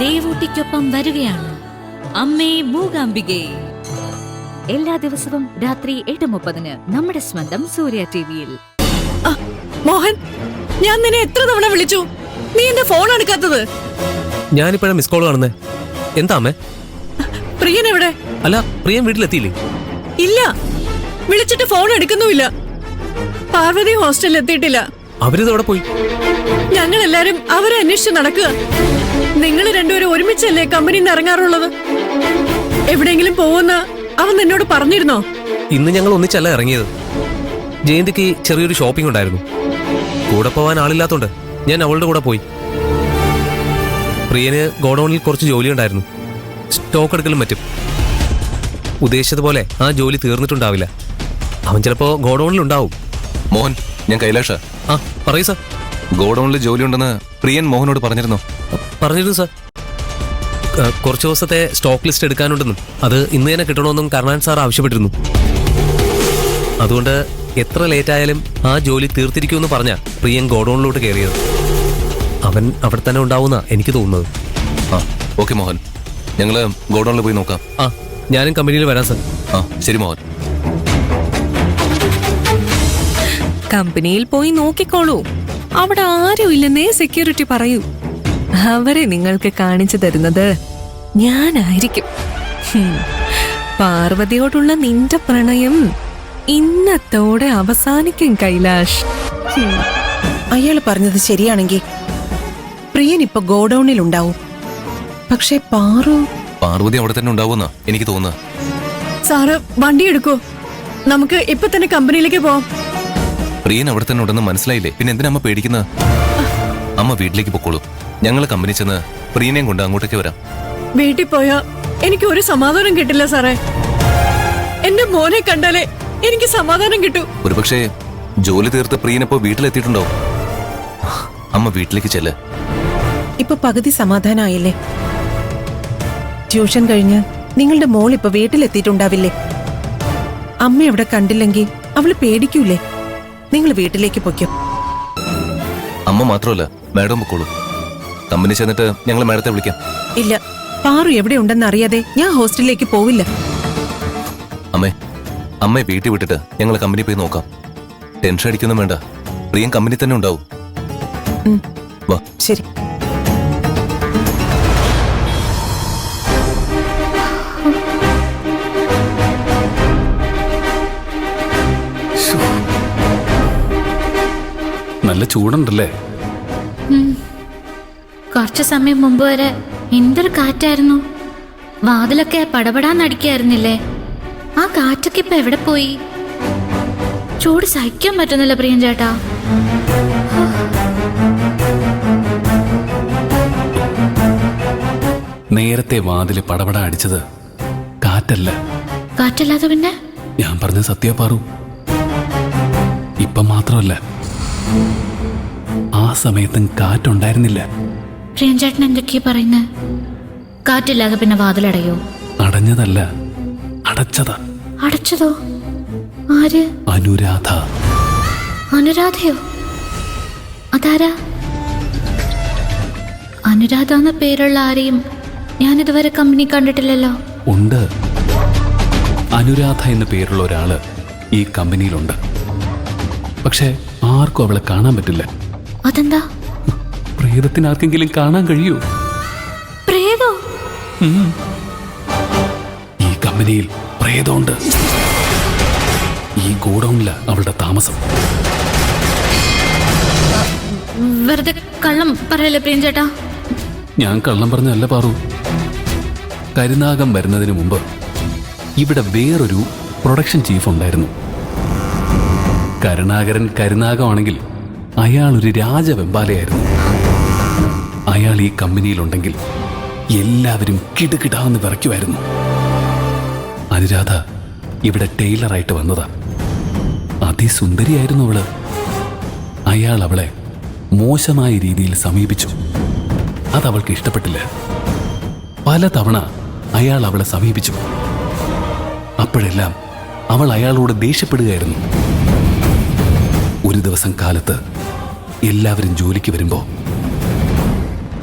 ദേവൂട്ടിക്കൊപ്പം വരികയാണ് അമ്മേ മൂകാംബികേ. എല്ലാ ദിവസവും രാത്രി 8:30 നമ്മുടെ സ്വന്തം സൂര്യ ടിവിയിൽ. മോഹൻ, ഞാൻ നിന്നെ എത്ര തവണ വിളിച്ചു, നീ എന്റെ ഫോൺ എടുക്കാത്തത്? ഞാനിപ്പോഴാ മിസ് കോൾ കാണുന്നേ. എന്താ അമ്മേ? പ്രിയൻ എവിടെ? അല്ല, പ്രിയൻ വീട്ടിലെത്തിയില്ലേ? ഇല്ല, വിളിച്ചിട്ട് ഫോൺ എടുക്കുന്നുമില്ല. പാർവതി ഹോസ്റ്റലിൽ എത്തിയിട്ടില്ല. അവരിതോടെ പോയി. ഞങ്ങൾ എല്ലാരും അവരെ അന്വേഷിച്ച് നടക്കുക. നിങ്ങൾ രണ്ടുപേരും ഒരുമിച്ചല്ലേ കമ്പനിയിൽ നിന്ന് ഇറങ്ങാറുള്ളത്? എവിടെയെങ്കിലും പോകുന്ന അവൻ എന്നോട് പറഞ്ഞിരുന്നോ? ഇന്ന് ഞങ്ങൾ ഒന്നിച്ചല്ല ഇറങ്ങിയത്. ജയന്തിക്ക് ചെറിയൊരു ഷോപ്പിംഗ് ഉണ്ടായിരുന്നു. കൂടെ പോവാൻ ആളില്ലാത്തോണ്ട് ഞാൻ അവളുടെ കൂടെ പോയി. പ്രിയന് ഗോഡൌണിൽ കുറച്ച് ജോലി ഉണ്ടായിരുന്നു, സ്റ്റോക്ക് എടുക്കലും മറ്റും. ഉദ്ദേശിച്ചതുപോലെ ആ ജോലി തീർന്നിട്ടുണ്ടാവില്ല. അവൻ ചിലപ്പോ ഗോഡൌണിൽ ഉണ്ടാവും. മോഹൻ, ഞാൻ കൈലാഷ. ആ, പറയൂ സാർ. ഗോഡൌണിൽ ജോലി ഉണ്ടെന്ന് പ്രിയൻ മോഹനോട് പറഞ്ഞിരുന്നോ? പറഞ്ഞിരുന്നു സാർ. കുറച്ച് ദിവസത്തെ സ്റ്റോക്ക് ലിസ്റ്റ് എടുക്കാനുണ്ടെന്നും അത് ഇന്ന് തന്നെ കിട്ടണമെന്നും കർണാൻ സാർ ആവശ്യപ്പെട്ടിരുന്നു. അതുകൊണ്ട് എത്ര ലേറ്റ് ആയാലും ആ ജോലി തീർത്തിരിക്കുമെന്ന് പറഞ്ഞാ പ്രിയൻ ഗോഡൌണിലോട്ട് കയറിയത്. അവൻ അവിടെ തന്നെ ഉണ്ടാവുന്ന എനിക്ക് തോന്നുന്നത്. ആ, ഓക്കെ മോഹൻ, ഞങ്ങള് ഗോഡൌണിൽ പോയി നോക്കാം. ആ, ഞാനും കമ്പനിയിൽ വരാം സാർ. ആ, ശരി മോഹൻ. കമ്പനിയിൽ പോയി നോക്കിക്കോളൂ. അവിടെ ആരും ഇല്ലെന്നേ സെക്യൂരിറ്റി പറയൂ. അവരെ നിങ്ങൾക്ക് കാണിച്ചു തരുന്നത് ഞാനായിരിക്കും. പാർവതിയോടുള്ള നിന്റെ പ്രണയം ഇന്നത്തോടെ അവസാനിക്കും കൈലാഷ്. അയാള് പറഞ്ഞത് ശരിയാണെങ്കിൽ പ്രിയൻ ഇപ്പൊ ഗോഡൌണിൽ ഉണ്ടാവും. പക്ഷെ പാർവതി അവിടെ തന്നെ ഉണ്ടാവുമെന്നാ എനിക്ക് തോന്നുന്നത്. സാറ് വണ്ടി എടുക്കൂ, നമുക്ക് ഇപ്പൊ തന്നെ കമ്പനിയിലേക്ക് പോവാം. പ്രിയൻ അവിടെ തന്നെ ഉണ്ടെന്ന് മനസ്സിലായില്ലേ, പിന്നെ എന്തിനാ അമ്മ പേടിക്കുന്നത്? അമ്മ വീട്ടിലേക്ക് പൊക്കോളൂ. ഞങ്ങൾ കമ്പനി ചെന്ന് പ്രിയനെയും കൊണ്ട് അങ്ങോട്ടേക്ക് വരാം. വീട്ടിൽ പോയാ എനിക്ക് ഒരു സമാധാനം കിട്ടില്ല സാറേ. എന്റെ മോനെ കണ്ടാലേ എനിക്ക് സമാധാനം കിട്ടൂ. ഒരുപക്ഷെ ജോലി തീർത്ത് പ്രിയനിപ്പോ വീട്ടിലെത്തിയിട്ടുണ്ടോ? അമ്മ വീട്ടിലേക്ക് ചെല്ല്. ഇപ്പൊ പകുതി സമാധാനായില്ലേ? ട്യൂഷൻ കഴിഞ്ഞ് നിങ്ങളുടെ മോൾ ഇപ്പൊ വീട്ടിലെത്തിയിട്ടുണ്ടാവില്ലേ? അമ്മ അവിടെ കണ്ടില്ലെങ്കിൽ അവള് പേടിക്കൂലേ? നിങ്ങൾ വീട്ടിലേക്ക് പൊയ്ക്കോ. അമ്മ മാത്രമല്ല, മാഡം പൊക്കോളൂ. കമ്പനി ചെന്നിട്ട് ഞങ്ങൾ മാഡത്തെ വിളിക്കാം. ഇല്ല, പാറു എവിടെ ഉണ്ടെന്ന് അറിയാതെ ഞാൻ ഹോസ്റ്റലിലേക്ക് പോവില്ല. അമ്മയെ വീട്ടിൽ വിട്ടിട്ട് ഞങ്ങൾ കമ്പനി പോയി നോക്കാം. ടെൻഷൻ അടിക്കൊന്നും വേണ്ട, പ്രിയൻ കമ്പനി തന്നെ ഉണ്ടാവും. വാ. ശരി. നല്ല ചൂടുണ്ടല്ലേ? കുറച്ചു സമയം മുമ്പ് വരെ എന്തൊരു കാറ്റായിരുന്നു. വാതിലൊക്കെ പടപടാന്നടിക്കായിരുന്നില്ലേ? ആ കാറ്റൊക്കെ ഇപ്പൊ എവിടെ പോയി? ചൂട് സഹിക്കാൻ പറ്റുന്നില്ല പ്രിയൻ ചേട്ടാ. നേരത്തെ വാതില് പടപട അടിച്ചത് കാറ്റല്ല. കാറ്റല്ലാതെ പിന്നെ? ഞാൻ പറഞ്ഞ സത്യ പാറു. ഇപ്പം മാത്രമല്ല, ആ സമയത്തും കാറ്റുണ്ടായിരുന്നില്ല. പ്രിയൻ ചേട്ടൻ എന്തൊക്കെയാ പറയുന്നത്? കാറ്റില്ലാതെ പിന്നെ വാതിലടയോ? അടഞ്ഞതല്ല, അടച്ചതാ. അടച്ചതോ? ആര്? അനുരാധ. അനുരാധയോ? അതാരാ? അനുരാധ എന്ന പേരുള്ള ആരെയും ഞാനിതുവരെ കമ്പനി കണ്ടിട്ടില്ലല്ലോ. ഉണ്ട്, അനുരാധ എന്ന പേരുള്ള ഒരാള് ഈ കമ്പനിയിലുണ്ട്. പക്ഷെ ആർക്കും അവളെ കാണാൻ പറ്റില്ല. അതെന്താ? പ്രേതത്തിന് ആർക്കെങ്കിലും കാണാൻ കഴിയൂ? പ്രേതോ? ഈ കമ്പനിയിൽ പ്രേതമുണ്ട്. ഈ ഗോഡൌണില അവളുടെ താമസം. വെറുതെ കള്ളം പറയല്ലേ പ്രിയൻ ചേട്ടാ? ഞാൻ കള്ളം പറഞ്ഞല്ല പാറു. കരുനാഗം വരുന്നതിന് മുമ്പ് ഇവിടെ വേറൊരു പ്രൊഡക്ഷൻ ചീഫ് ഉണ്ടായിരുന്നു. കരുണാകരൻ കരുനാഗമാണെങ്കിൽ അയാൾ ഒരു രാജവെമ്പാലയായിരുന്നു. അയാൾ ഈ കമ്പനിയിലുണ്ടെങ്കിൽ എല്ലാവരും കിടുകിടാന്ന് വിറയ്ക്കുമായിരുന്നു. അനുരാധ ഇവിടെ ടൈലറായിട്ട് വന്നതാ. അതിസുന്ദരിയായിരുന്നു അവള്. അയാൾ അവളെ മോശമായ രീതിയിൽ സമീപിച്ചു. അതവൾക്ക് ഇഷ്ടപ്പെട്ടില്ല. പലതവണ അയാൾ അവളെ സമീപിച്ചു. അപ്പോഴെല്ലാം അവൾ അയാളോട് ദേഷ്യപ്പെടുകയായിരുന്നു. ഒരു ദിവസം കാലത്ത് എല്ലാവരും ജോലിക്ക് വരുമ്പോ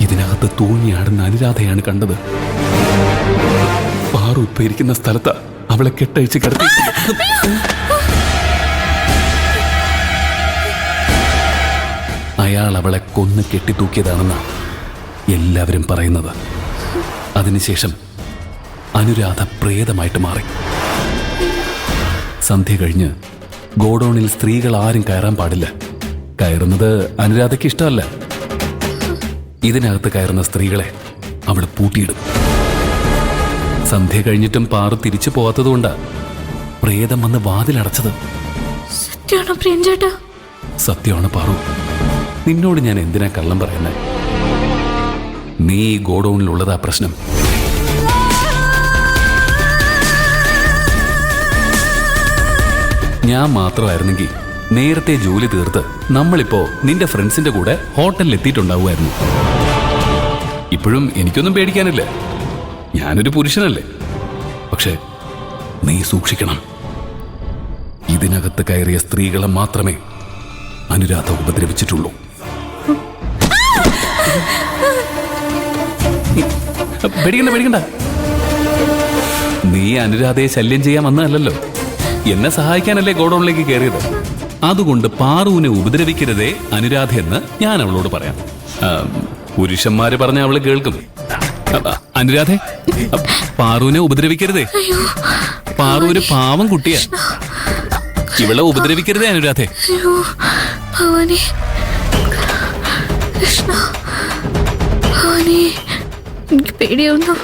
ഇതിനകത്ത് തൂങ്ങിയാടുന്ന അനുരാധയാണ് കണ്ടത്. പാറു ഇപ്പൊ ഇരിക്കുന്ന സ്ഥലത്ത് അവളെ കെട്ടഴിച്ച് കിടത്തി. അയാൾ അവളെ കൊന്ന് കെട്ടിത്തൂക്കിയതാണെന്ന് എല്ലാവരും പറയുന്നത്. അതിനുശേഷം അനുരാധ പ്രേതമായിട്ട് മാറി. സന്ധ്യ കഴിഞ്ഞ് ഗോഡൌണിൽ സ്ത്രീകൾ ആരും കയറാൻ പാടില്ല. കയറുന്നത് അനുരാധയ്ക്ക് ഇഷ്ടമല്ല. ഇതിനകത്ത് കയറുന്ന സ്ത്രീകളെ അവൾ പൂട്ടിയിടും. സന്ധ്യ കഴിഞ്ഞിട്ടും പാറു തിരിച്ചു പോവാത്തതുകൊണ്ടാ പ്രേതം വന്ന് വാതിലടച്ചത്. സത്യമാണോ പ്രിയഞ്ചേട്ടാ? സത്യമാണ് പാറു. നിന്നോട് ഞാൻ എന്തിനാ കള്ളം പറയുന്നത്? നീ ഈ ഗോഡൌണിലുള്ളതാ പ്രശ്നം. ഞാൻ മാത്രമായിരുന്നെങ്കിൽ നേരത്തെ ജോലി തീർത്ത് നമ്മളിപ്പോ നിന്റെ ഫ്രണ്ട്സിന്റെ കൂടെ ഹോട്ടലിൽ എത്തിയിട്ടുണ്ടാവുമായിരുന്നു. ഇപ്പോഴും എനിക്കൊന്നും പേടിക്കാനില്ല, ഞാനൊരു പുരുഷനല്ലേ. പക്ഷെ നീ സൂക്ഷിക്കണം. ഇതിനകത്ത് കയറിയ സ്ത്രീകളെ മാത്രമേ അനുരാധ ഉപദ്രവിച്ചിട്ടുള്ളൂ. പേടിക്കണ്ട. നീ അനുരാധയെ ശല്യം ചെയ്യാൻ വന്നതല്ലോ, എന്നെ സഹായിക്കാനല്ലേ ഗോഡൌണിലേക്ക് കയറിയത്. അതുകൊണ്ട് പാറുവിനെ ഉപദ്രവിക്കരുതേ അനുരാധയെന്ന് ഞാൻ അവളോട് പറയാം. പുരുഷന്മാര് പറഞ്ഞ അവള് കേൾക്കും. അനുരാധെ, പാറുവിനെ ഉപദ്രവിക്കരുതേ. പാറു ഒരു പാവം കുട്ടിയാ. ഇവളെ ഉപദ്രവിക്കരുതേ അനുരാധെ. ഭവാനി, കൃഷ്ണ, ഭവാനി, എനിക്ക് പേടിയാവുന്നു.